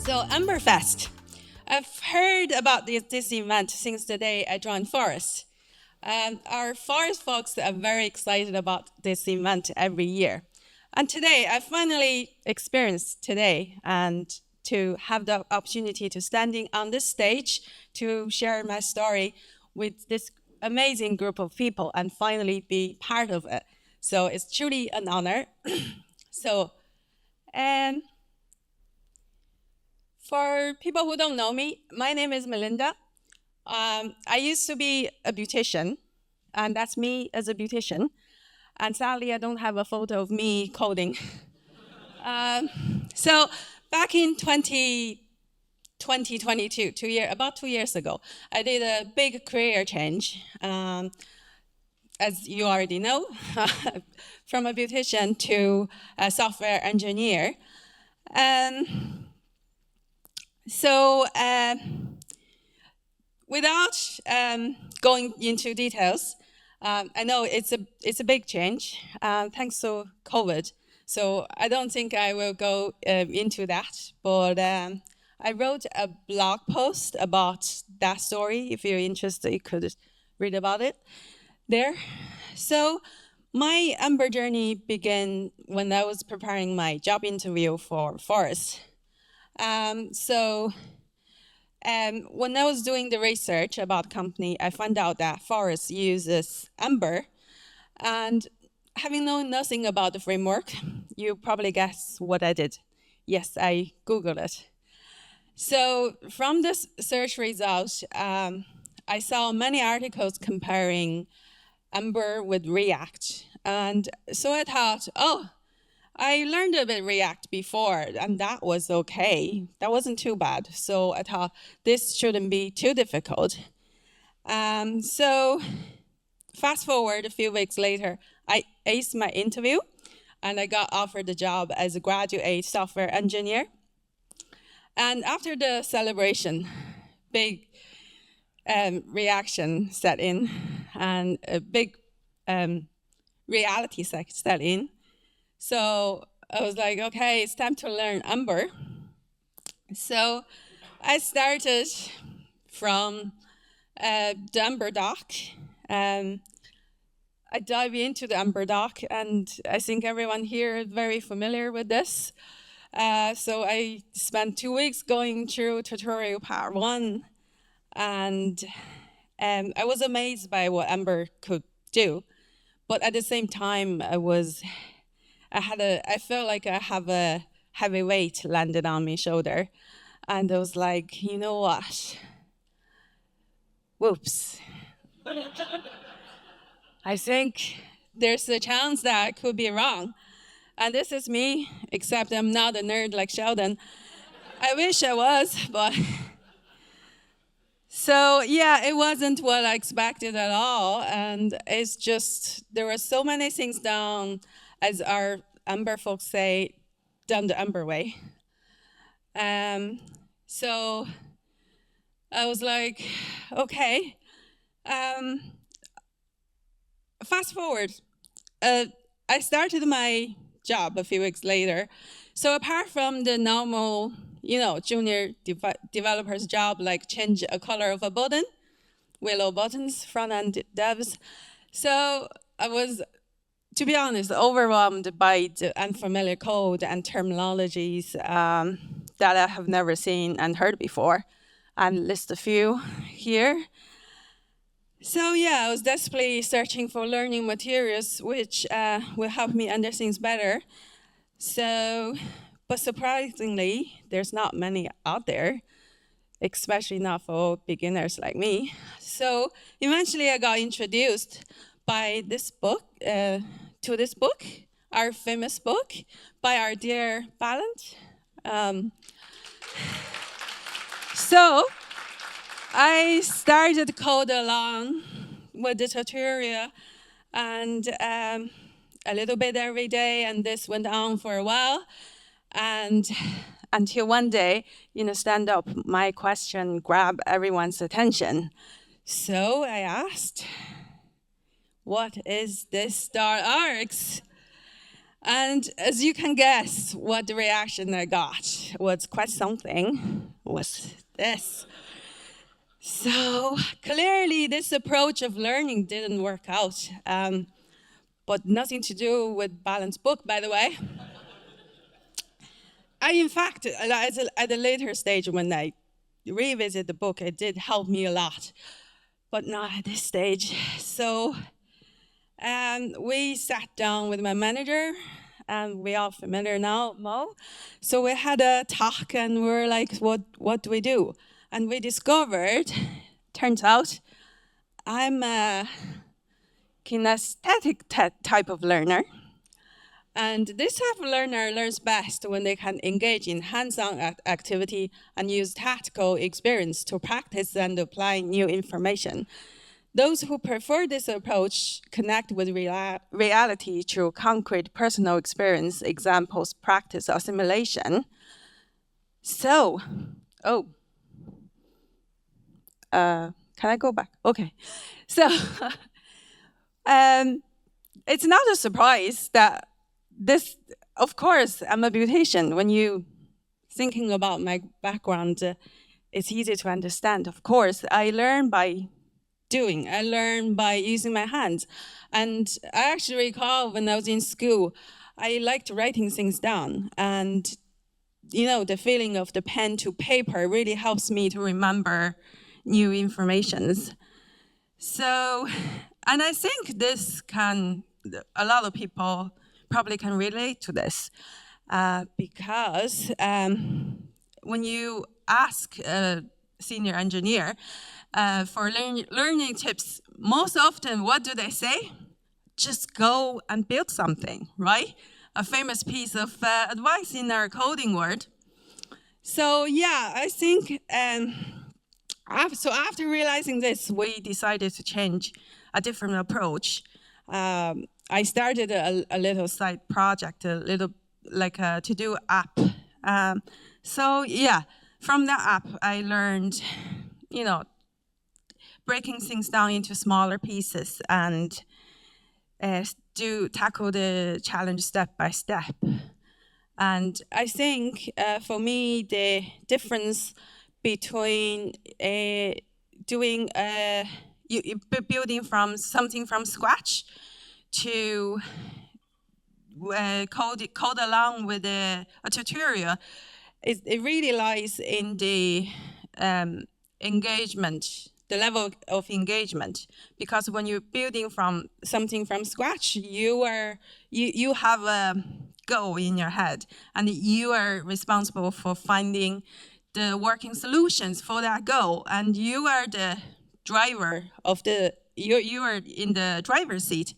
So Amberfest. I've heard about this event since the day I joined Forest. Our Forest folks are very excited about this event every year. And today, I finally experienced today and to have the opportunity to standing on this stage to share my story with this amazing group of people and finally be part of it. So it's truly an honor. So, and for people who don't know me, my name is Melinda. I used to be a beautician, and that's me as a beautician. And sadly, I don't have a photo of me coding. So back in 2022, about 2 years ago, I did a big career change. As you already know, from a beautician to a software engineer. So without going into details, I know it's a big change, thanks to COVID. So I don't think I will go into that, but I wrote a blog post about that story. If you're interested, you could read about it there. So my Amber journey began when I was preparing my job interview for Forest. When I was doing the research about company, I found out that Forest uses Amber. And having known nothing about the framework, you probably guess what I did. Yes, I Googled it. So from this search result, I saw many articles comparing Amber with React. And so I thought, oh, I learned a bit React before, and that was okay. That wasn't too bad. So I thought this shouldn't be too difficult. So fast forward a few weeks later, I aced my interview, and I got offered the job as a graduate software engineer. And after the celebration, big reaction set in, and a big reality set in. So I was like, okay, it's time to learn Amber. So I started from the Amber doc. I dive into the Amber doc, and I think everyone here is very familiar with this. So I spent 2 weeks going through tutorial part 1, and I was amazed by what Amber could do. But at the same time, I felt like I have a heavy weight landed on my shoulder. And I was like, you know what? Whoops. I think there's a chance that I could be wrong. And this is me, except I'm not a nerd like Sheldon. I wish I was, but... So yeah, it wasn't what I expected at all. And it's just, there were so many things done, as our Amber folks say, done the Amber way. So I was like, okay. Fast forward, I started my job a few weeks later. So apart from the normal, junior developer's job, like change a color of a button, willow buttons, front-end devs. So I was, to be honest, overwhelmed by the unfamiliar code and terminologies that I have never seen and heard before. I'll list a few here. So yeah, I was desperately searching for learning materials which will help me understand things better. But surprisingly, there's not many out there, especially not for beginners like me. So eventually I got introduced by this book, to this book, our famous book by our dear Ballant. So I started code along with the tutorial and a little bit every day, and this went on for a while. And until one day, stand up, my question grabbed everyone's attention. So I asked, what is this star arcs? And as you can guess, what the reaction I got was quite something, was this. So clearly this approach of learning didn't work out, but nothing to do with balanced book, by the way. In fact, at a later stage when I revisit the book, it did help me a lot, but not at this stage. So we sat down with my manager, and we are familiar now, Mo. So we had a talk, and we were like, what do we do? And we discovered, turns out, I'm a kinesthetic type of learner. And this type of learner learns best when they can engage in hands-on activity and use tactical experience to practice and apply new information. Those who prefer this approach connect with reality through concrete personal experience, examples, practice, or simulation. So, can I go back? Okay. So, it's not a surprise that this, of course, I'm a beautician. When you thinking about my background, it's easy to understand. Of course, I learn by doing. I learn by using my hands. And I actually recall when I was in school, I liked writing things down. And, the feeling of the pen to paper really helps me to remember new informations. So, and I think a lot of people probably can relate to this because when you ask a senior engineer for learning tips, most often, what do they say? Just go and build something, right? A famous piece of advice in our coding world. So yeah, I think, so after realizing this, we decided to change a different approach. I started a little side project, a little like a to-do app. So yeah, from that app, I learned, breaking things down into smaller pieces and tackle the challenge step by step. And I think for me, the difference between building from something from scratch to code along with a tutorial, it really lies in the engagement, the level of engagement. Because when you're building from something from scratch, you have a goal in your head, and you are responsible for finding the working solutions for that goal, and you are the driver of you are in the driver's seat.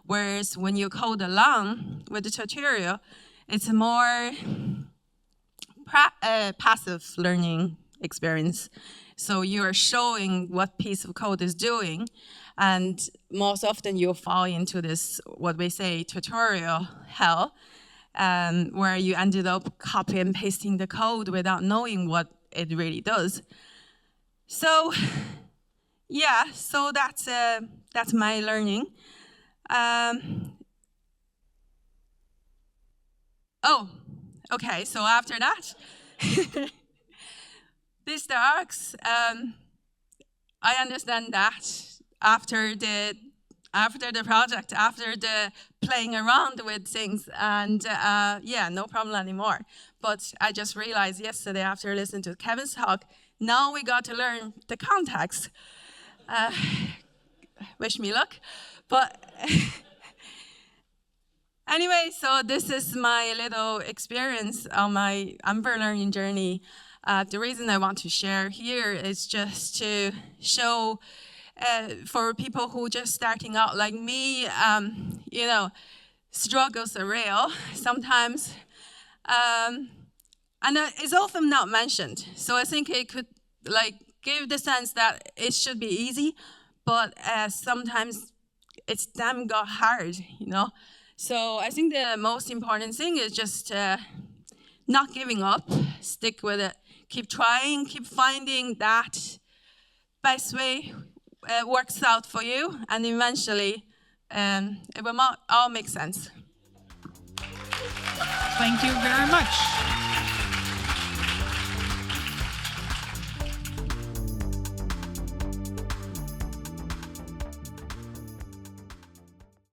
Whereas when you code along with the tutorial, it's a more passive learning experience. So you are showing what piece of code is doing, and most often you'll fall into this, what we say, tutorial hell, where you ended up copy and pasting the code without knowing what it really does. So yeah, so that's my learning. Okay, so after that, this arcs, I understand that after the project, after the playing around with things, and yeah, no problem anymore. But I just realized yesterday after listening to Kevin's talk, now we got to learn the context. Wish me luck. But anyway, so this is my little experience on my Amber learning journey. The reason I want to share here is just to show for people who just starting out like me, struggles are real sometimes. And it's often not mentioned. So I think it could give the sense that it should be easy, but sometimes it's damn got hard, So I think the most important thing is just not giving up, stick with it, keep trying, keep finding that best way works out for you, and eventually it will all make sense. Thank you very much.